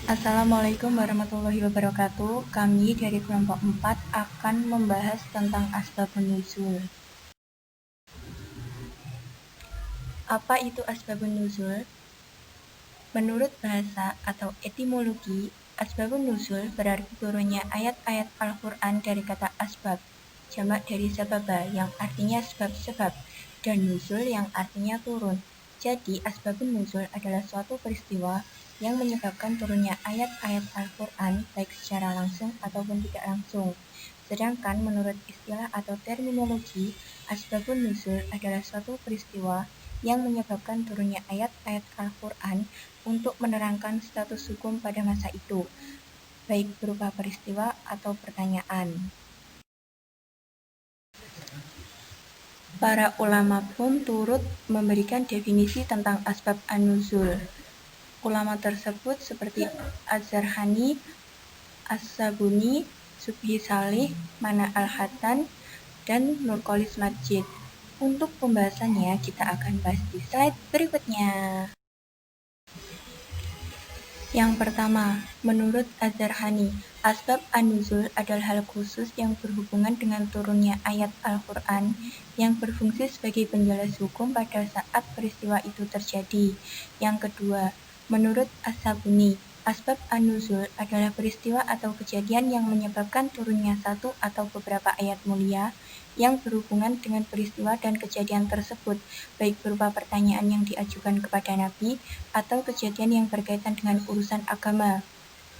Assalamualaikum warahmatullahi wabarakatuh. Kami dari kelompok 4 akan membahas tentang asbabun nuzul. Apa itu asbabun nuzul? Menurut bahasa atau etimologi, asbabun nuzul berarti turunnya ayat-ayat Al-Quran dari kata asbab, jamak dari sababa yang artinya sebab-sebab, dan nuzul yang artinya turun. Jadi, asbabun nuzul adalah suatu peristiwa yang menyebabkan turunnya ayat-ayat Al-Quran baik secara langsung ataupun tidak langsung. Sedangkan menurut istilah atau terminologi, asbabun nuzul adalah suatu peristiwa yang menyebabkan turunnya ayat-ayat Al-Quran untuk menerangkan status hukum pada masa itu, baik berupa peristiwa atau pertanyaan. Para ulama pun turut memberikan definisi tentang asbab an-nuzul. Ulama tersebut seperti Az-Zarhani, As-Sabuni, Subhi Salih, Mana Al-Hatan, dan Nurkolis Majid. Untuk pembahasannya, kita akan bahas di slide berikutnya. Yang pertama, menurut Az-Zarhani, asbab an-nuzul adalah hal khusus yang berhubungan dengan turunnya ayat Al-Quran yang berfungsi sebagai penjelas hukum pada saat peristiwa itu terjadi. Yang kedua, menurut As-Sabuni, asbab an-nuzul adalah peristiwa atau kejadian yang menyebabkan turunnya satu atau beberapa ayat mulia yang berhubungan dengan peristiwa dan kejadian tersebut, baik berupa pertanyaan yang diajukan kepada Nabi atau kejadian yang berkaitan dengan urusan agama.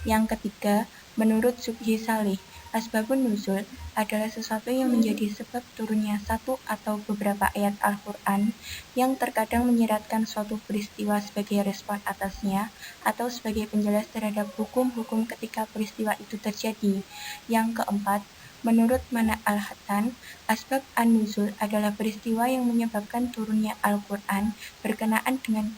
Yang ketiga, menurut Subhi Salih, asbabun nuzul adalah sesuatu yang menjadi sebab turunnya satu atau beberapa ayat Al-Quran yang terkadang menyiratkan suatu peristiwa sebagai respon atasnya atau sebagai penjelas terhadap hukum-hukum ketika peristiwa itu terjadi. Yang keempat, menurut Mana Al-Hatan, asbab an-nuzul adalah peristiwa yang menyebabkan turunnya Al-Quran berkenaan dengan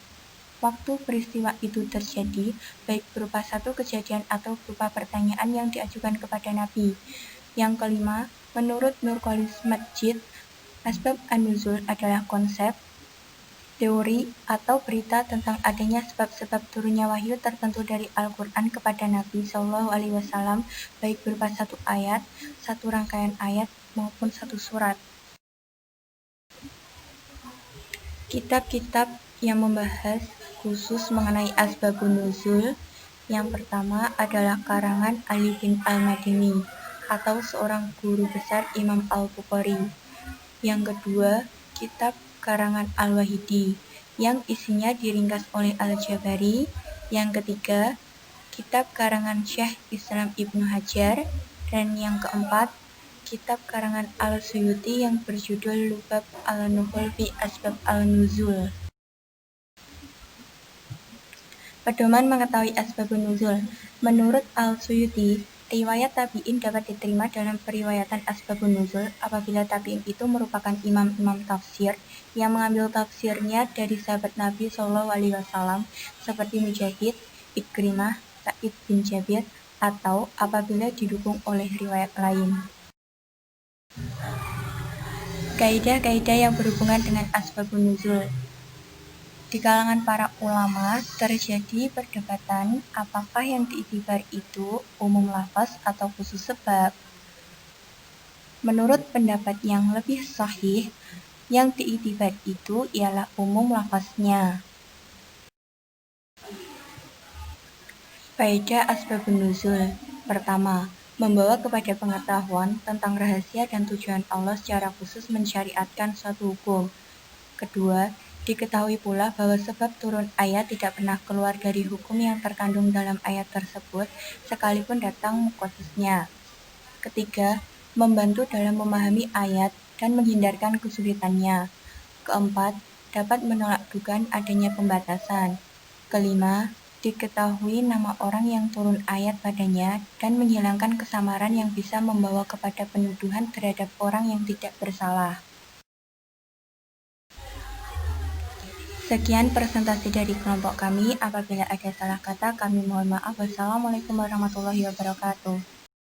waktu peristiwa itu terjadi, baik berupa satu kejadian atau berupa pertanyaan yang diajukan kepada Nabi. Yang kelima, menurut Nurkolis Majid, asbab an-nuzul adalah konsep, teori, atau berita tentang adanya sebab-sebab turunnya wahyu tertentu dari Al-Quran kepada Nabi SAW, baik berupa satu ayat, satu rangkaian ayat, maupun satu surat. Kitab-kitab yang membahas khusus mengenai asbabun nuzul yang pertama adalah karangan Ali bin Al-Madini atau seorang guru besar Imam Al-Bukhari. Yang kedua, kitab karangan Al-Wahidi yang isinya diringkas oleh Al-Jabari. Yang ketiga, kitab karangan Syekh Islam Ibnu Hajar. Dan yang keempat, kitab karangan Al-Suyuti yang berjudul Lubab Al-Nuhul fi Asbab Al-Nuzul. Pedoman mengetahui asbabun nuzul. Menurut Al-Suyuti, riwayat tabi'in dapat diterima dalam periwayatan asbabun nuzul apabila tabi'in itu merupakan imam-imam tafsir yang mengambil tafsirnya dari sahabat Nabi SAW seperti Mujahid, Ikrimah, Sa'id bin Jabir, atau apabila didukung oleh riwayat lain. Kaidah-kaidah yang berhubungan dengan asbabun nuzul. Di kalangan para ulama terjadi perdebatan apakah yang diiktibar itu umum lafaz atau khusus sebab. Menurut pendapat yang lebih sahih, yang diiktibar itu ialah umum lafaznya. Faedah asbabun nuzul. Pertama, membawa kepada pengetahuan tentang rahasia dan tujuan Allah secara khusus mensyariatkan suatu hukum. Kedua, diketahui pula bahwa sebab turun ayat tidak pernah keluar dari hukum yang terkandung dalam ayat tersebut, sekalipun datang mukhassisnya. Ketiga, membantu dalam memahami ayat dan menghindarkan kesulitannya. Keempat, dapat menolak dugaan adanya pembatasan. Kelima, diketahui nama orang yang turun ayat padanya dan menghilangkan kesamaran yang bisa membawa kepada penuduhan terhadap orang yang tidak bersalah. Sekian presentasi dari kelompok kami. Apabila ada salah kata, kami mohon maaf. Wassalamualaikum warahmatullahi wabarakatuh.